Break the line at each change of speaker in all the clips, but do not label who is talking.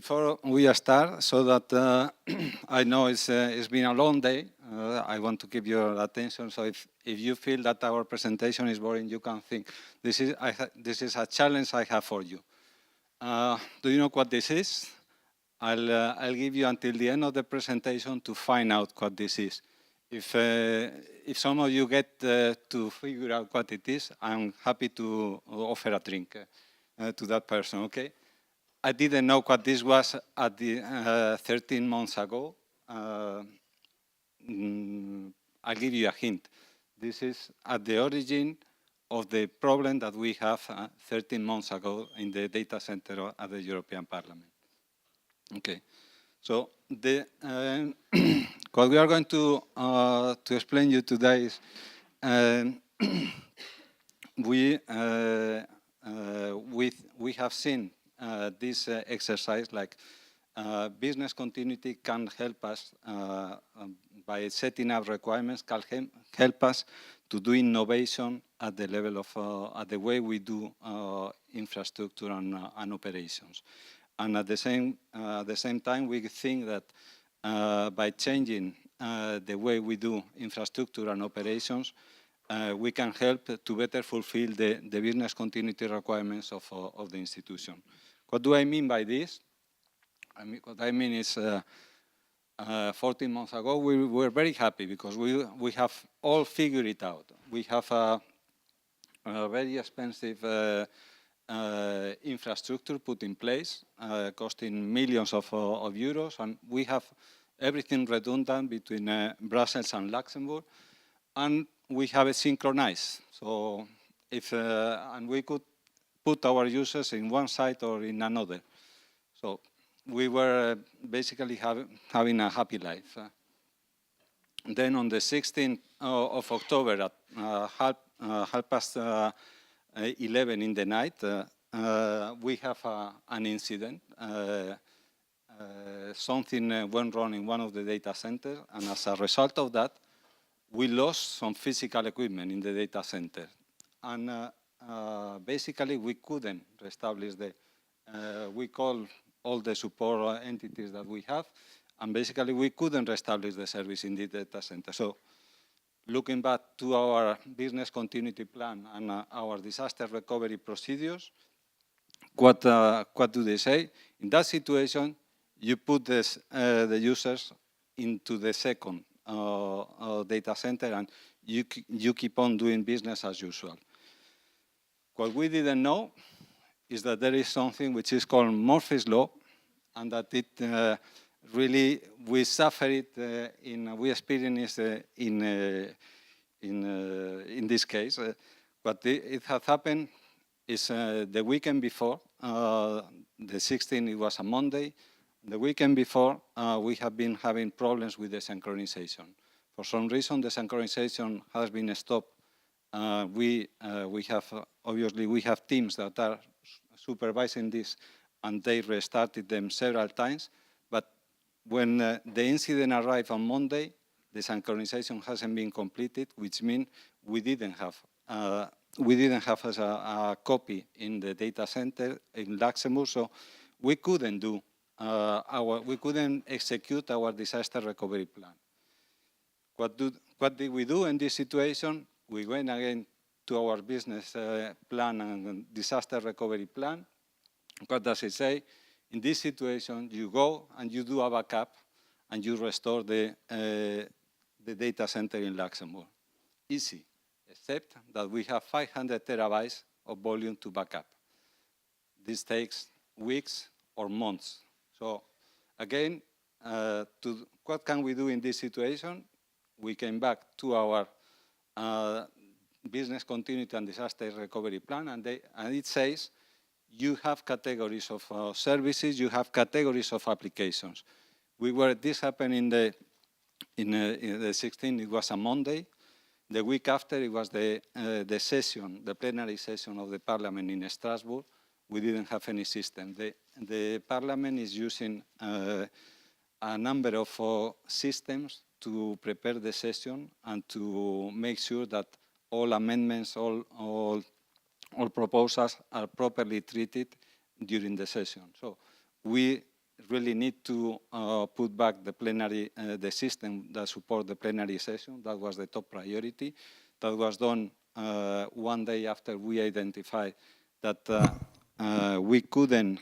Before we start, so that I know it's been a long day, I want to keep your attention. So if you feel that our presentation is boring, you can think, this is a challenge I have for you. Do you know what this is? I'll give you until the end of the presentation to find out what this is. If some of you get to figure out what it is, I'm happy to offer a drink to that person, okay? I didn't know what this was at the 13 months ago. I'll give you a hint. This is at the origin of the problem that we have 13 months ago in the data center at the European Parliament. Okay, so what we are going to explain you today is we have seen this exercise, like business continuity can help us by setting up requirements, can help us to do innovation at the level of at the way we do infrastructure and operations. And at the same time, we think that by changing the way we do infrastructure and operations, we can help to better fulfill the business continuity requirements of the institution. What do I mean by this? What I mean is 14 months ago, we were very happy because we have all figured it out. We have a very expensive infrastructure put in place, costing millions of euros, and we have everything redundant between Brussels and Luxembourg, and we have it synchronized. So and we could put our users in one site or in another. So we were basically having a happy life. Then on the 16th of October at half past 11 in the night, we have an incident. Something went wrong in one of the data centers, and as a result of that, we lost some physical equipment in the data center. And basically, we couldn't reestablish we call all the support entities that we have, and basically we couldn't reestablish the service in the data center. So looking back to our business continuity plan and our disaster recovery procedures, what do they say? In that situation, you put the users into the second data center, and you keep on doing business as usual. What we didn't know is that there is something which is called Murphy's Law, and that it really, we suffer it, we experience it in this case. What it had happened is the weekend before, the 16th, it was a Monday. The weekend before, we have been having problems with the synchronization. For some reason, the synchronization has been stopped. We have teams that are supervising this, and they restarted them several times. But when the incident arrived on Monday, the synchronization hasn't been completed, which means we didn't have a copy in the data center in Luxembourg, so we couldn't do we couldn't execute our disaster recovery plan. What did we do in this situation? We went again to our business plan and disaster recovery plan. What does it say? In this situation, you go and you do a backup and you restore the data center in Luxembourg. Easy, except that we have 500 terabytes of volume to backup. This takes weeks or months. So again, what can we do in this situation? We came back to our business continuity and disaster recovery plan, and it says you have categories of services, you have categories of applications. This happened in the 16th, it was a Monday. The week after, it was the plenary session of the Parliament in Strasbourg. We didn't have any system. The Parliament is using a number of systems to prepare the session and to make sure that all amendments, all proposals are properly treated during the session. So we really need to put back the plenary, the system that support the plenary session. That was the top priority. That was done 1 day after we identified that we couldn't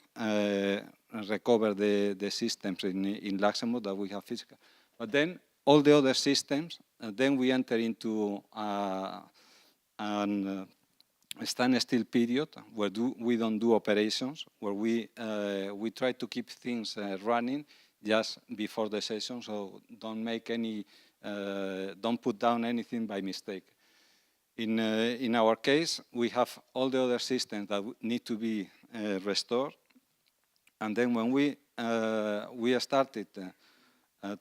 recover the systems in Luxembourg that we have physical. But then all the other systems, then we enter into an standstill period where we don't do operations, where we try to keep things running just before the session, so don't make any, don't put down anything by mistake. In our case, we have all the other systems that need to be restored, and then when we started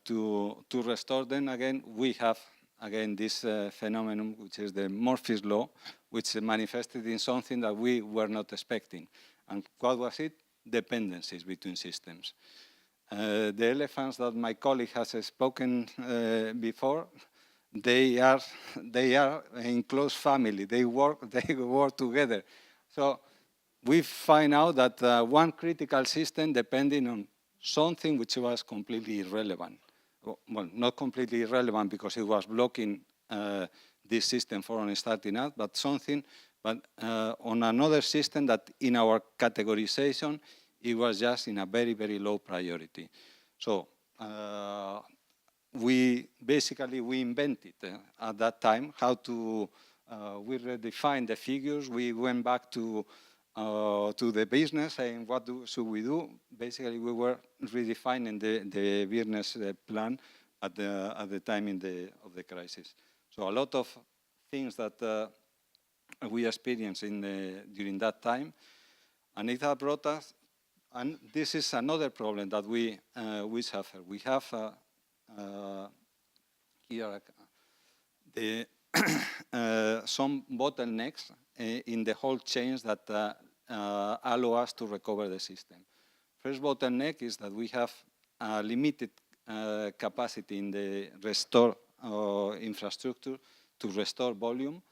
to restore them again, we have again this phenomenon, which is the Murphy's Law, which manifested in something that we were not expecting. And what was it? Dependencies between systems. The elephants that my colleague has spoken before, they are in close family. They work together. So we find out that one critical system depending on something which was completely irrelevant. Well, not completely irrelevant because it was blocking this system from starting out, but something, on another system that in our categorization, it was just in a very, very low priority. So we invented at that time how to, we redefined the figures. We went back to the business saying what should we do. Basically, we were redefining the business plan at the time of the crisis. So a lot of things that we experienced during that time, and it has brought us. And this is another problem that we suffer. We have here some bottlenecks in the whole chains that allow us to recover the system. First bottleneck is that we have a limited capacity in the restore infrastructure to restore volume.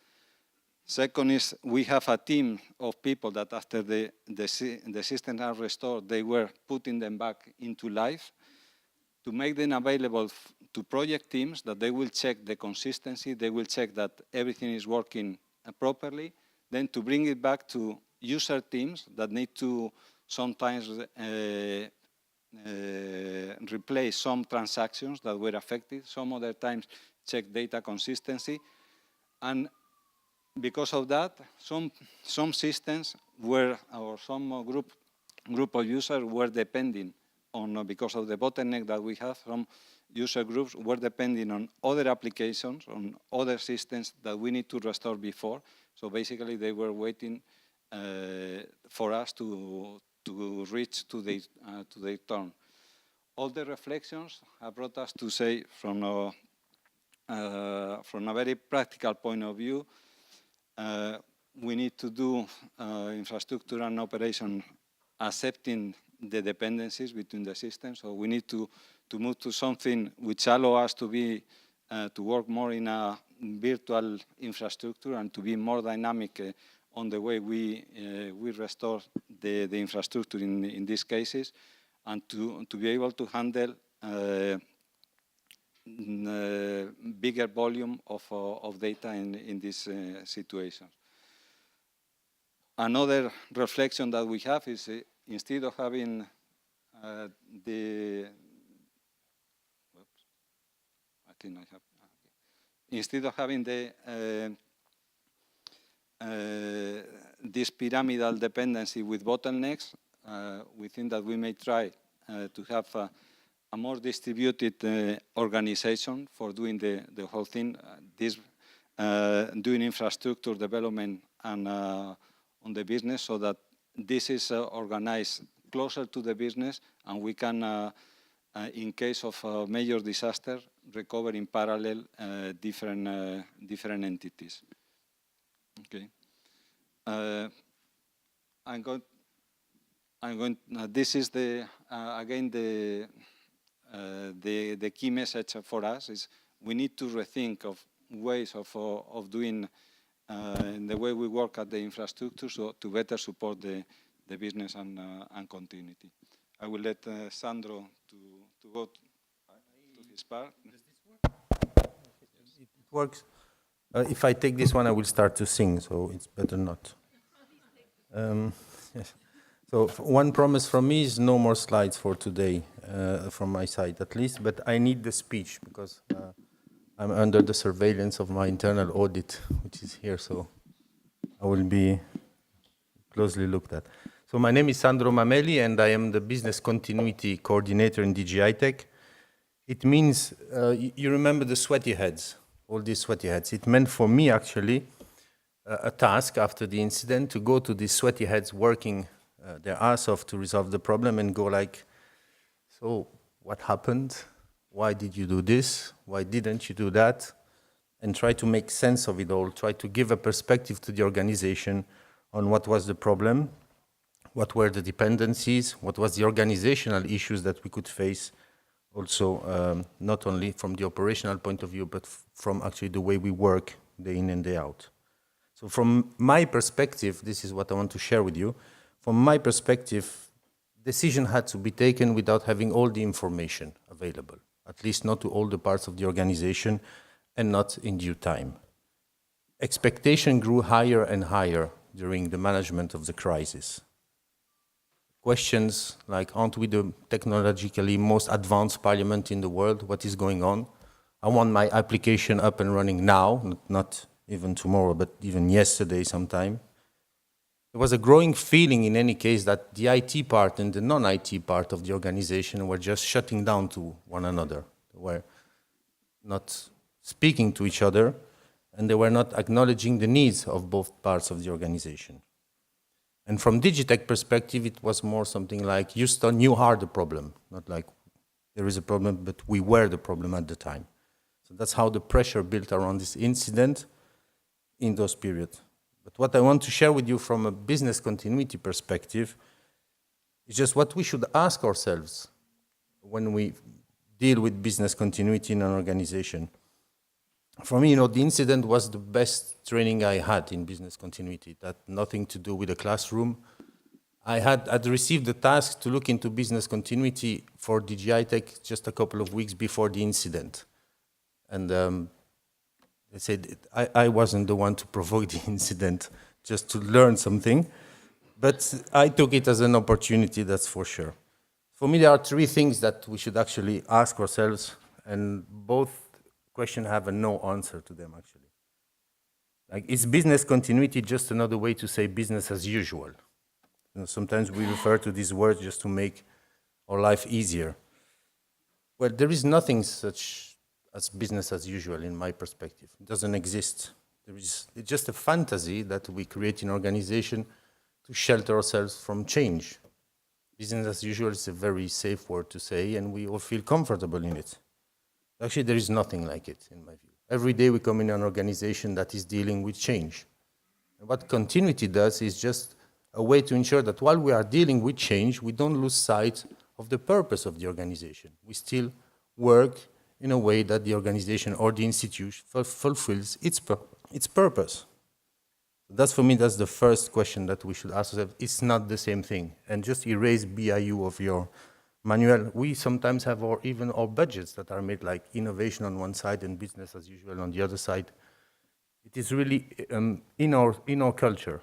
Second is we have a team of people that after the systems are restored, they were putting them back into life to make them available to project teams that they will check the consistency, they will check that everything is working properly, then to bring it back to user teams that need to sometimes replace some transactions that were affected, some other times check data consistency, and because of that, some systems were, or some group of users were depending on, because of the bottleneck that we have, some user groups were depending on other applications, on other systems that we need to restore before. So basically, they were waiting for us to reach to their turn. All the reflections have brought us to say, from a very practical point of view, we need to do infrastructure and operation accepting the dependencies between the systems. So we need to move to something which allows us to work more in a virtual infrastructure and to be more dynamic on the way we restore the infrastructure in these cases, and to be able to handle bigger volume of data in these situations. Another reflection that we have is instead of having instead of having this pyramidal dependency with bottlenecks, we think that we may try to have a more distributed organization for doing the whole thing. Doing infrastructure development and on the business, so that this is organized closer to the business, and we can, in case of a major disaster, recover in parallel different entities. Okay. This is again the key message for us is we need to rethink of ways of doing the way we work at the infrastructure, so to better support the business and continuity. I will let Sandro to go to his part.
It works. If I take this one, I will start to sing, so it's better not. Yes. So one promise from me is no more slides for today, from my side at least, but I need the speech because I'm under the surveillance of my internal audit, which is here, so I will be closely looked at. So my name is Sandro Mameli, and I am the Business Continuity Coordinator in DIGITEC. It means, you remember the sweaty heads, all these sweaty heads. It meant for me, actually, a task after the incident to go to these sweaty heads working their ass off to resolve the problem and go like, so what happened? Why did you do this? Why didn't you do that? And try to make sense of it all, try to give a perspective to the organization on what was the problem, what were the dependencies, what was the organizational issues that we could face, also not only from the operational point of view, but from actually the way we work day in and day out. So from my perspective, this is what I want to share with you. From my perspective, decision had to be taken without having all the information available, at least not to all the parts of the organization and not in due time. Expectation grew higher and higher during the management of the crisis. Questions like, aren't we the technologically most advanced parliament in the world? What is going on? I want my application up and running now, not even tomorrow, but even yesterday sometime. There was a growing feeling in any case that the IT part and the non-IT part of the organization were just shutting down to one another. They were not speaking to each other, and they were not acknowledging the needs of both parts of the organization. And from DIGITEC perspective, it was more something like, Houston, you are the problem, not like there is a problem, but we were the problem at the time. So that's how the pressure built around this incident in those periods. But what I want to share with you from a business continuity perspective is just what we should ask ourselves when we deal with business continuity in an organization. For me, the incident was the best training I had in business continuity. That had nothing to do with the classroom. I'd received the task to look into business continuity for DIGITEC just a couple of weeks before the incident. And they said I wasn't the one to provoke the incident, just to learn something. But I took it as an opportunity, that's for sure. For me, there are three things that we should actually ask ourselves, and both questions have a no answer to them, actually. Like, is business continuity just another way to say business as usual? Sometimes we refer to these words just to make our life easier. Well, there is nothing such as business as usual in my perspective. It doesn't exist. It's just a fantasy that we create in organization to shelter ourselves from change. Business as usual is a very safe word to say, and we all feel comfortable in it. Actually, there is nothing like it, in my view. Every day we come in an organization that is dealing with change. And what continuity does is just a way to ensure that while we are dealing with change, we don't lose sight of the purpose of the organization. We still work in a way that the organization or the institution fulfills its purpose. That's, for me, that's the first question that we should ask ourselves. It's not the same thing. And just erase BIU of your manual. We sometimes have even our budgets that are made like innovation on one side and business as usual on the other side. It is really in our culture,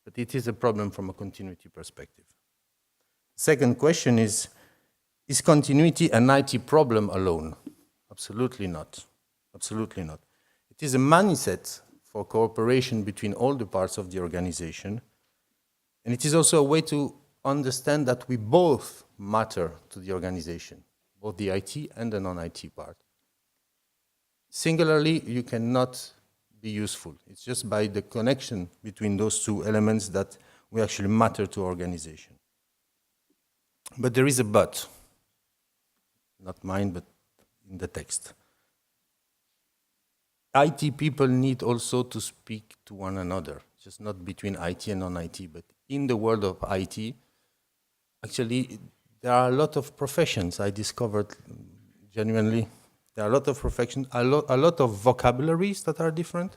but it is a problem from a continuity perspective. Second question is continuity an IT problem alone? Absolutely not. Absolutely not. It is a mindset for cooperation between all the parts of the organization. And it is also a way to understand that we both matter to the organization, both the IT and the non-IT part. Singularly, you cannot be useful. It's just by the connection between those two elements that we actually matter to our organization. But there is a but. Not mine, but in the text. IT people need also to speak to one another, just not between IT and non-IT, but in the world of IT. Actually, there are a lot of professions I discovered genuinely. There are a lot of professions, a lot of vocabularies that are different,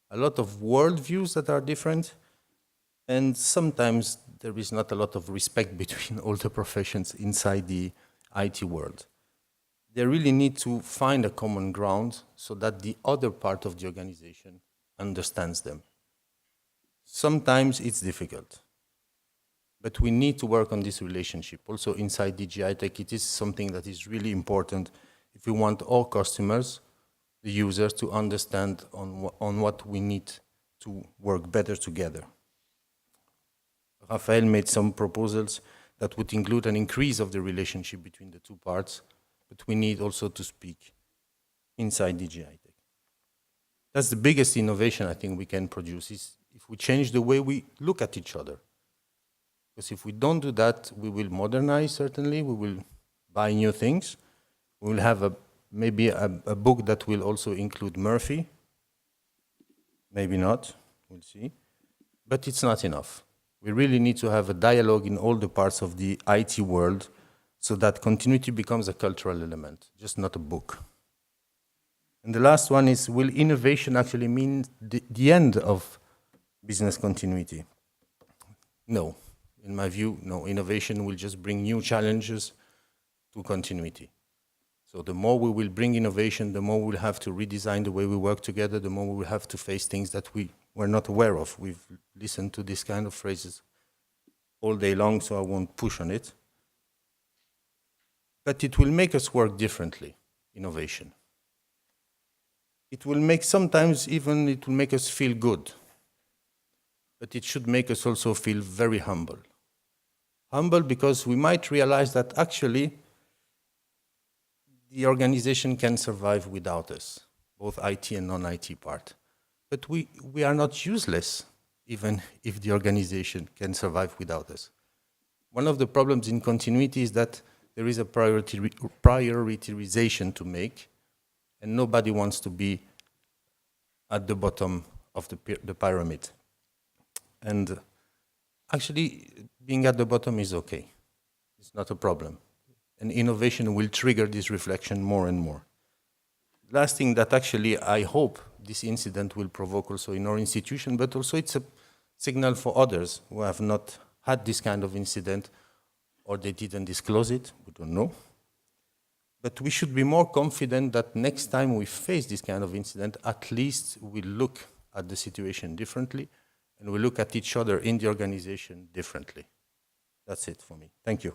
a lot of worldviews that are different. And sometimes there is not a lot of respect between all the professions inside the IT world. They really need to find a common ground so that the other part of the organization understands them. Sometimes it's difficult, but we need to work on this relationship. Also inside DIGITEC, it is something that is really important if we want all customers, the users, to understand on what we need to work better together. Rafael made some proposals that would include an increase of the relationship between the two parts, but we need also to speak inside DIGITEC. That's the biggest innovation I think we can produce, is if we change the way we look at each other. Because if we don't do that, we will modernize, certainly, we will buy new things, we will have maybe a book that will also include Murphy, maybe not, we'll see, but it's not enough. We really need to have a dialogue in all the parts of the IT world so that continuity becomes a cultural element, just not a book. And the last one is, will innovation actually mean the end of business continuity? No. In my view, no. Innovation will just bring new challenges to continuity. So the more we will bring innovation, the more we'll have to redesign the way we work together, the more we will have to face things that we were not aware of. We've listened to this kind of phrases all day long, so I won't push on it. But it will make us work differently, innovation. It will make, sometimes even, it will make us feel good. But it should make us also feel very humble. Humble because we might realize that actually the organization can survive without us, both IT and non-IT part. But we are not useless, even if the organization can survive without us. One of the problems in continuity is that there is a prioritization to make, and nobody wants to be at the bottom of the pyramid. And actually, being at the bottom is okay. It's not a problem. And innovation will trigger this reflection more and more. Last thing that actually I hope this incident will provoke also in our institution, but also it's a signal for others who have not had this kind of incident, or they didn't disclose it, we don't know. But we should be more confident that next time we face this kind of incident, at least we look at the situation differently, and we look at each other in the organization differently. That's it for me. Thank you.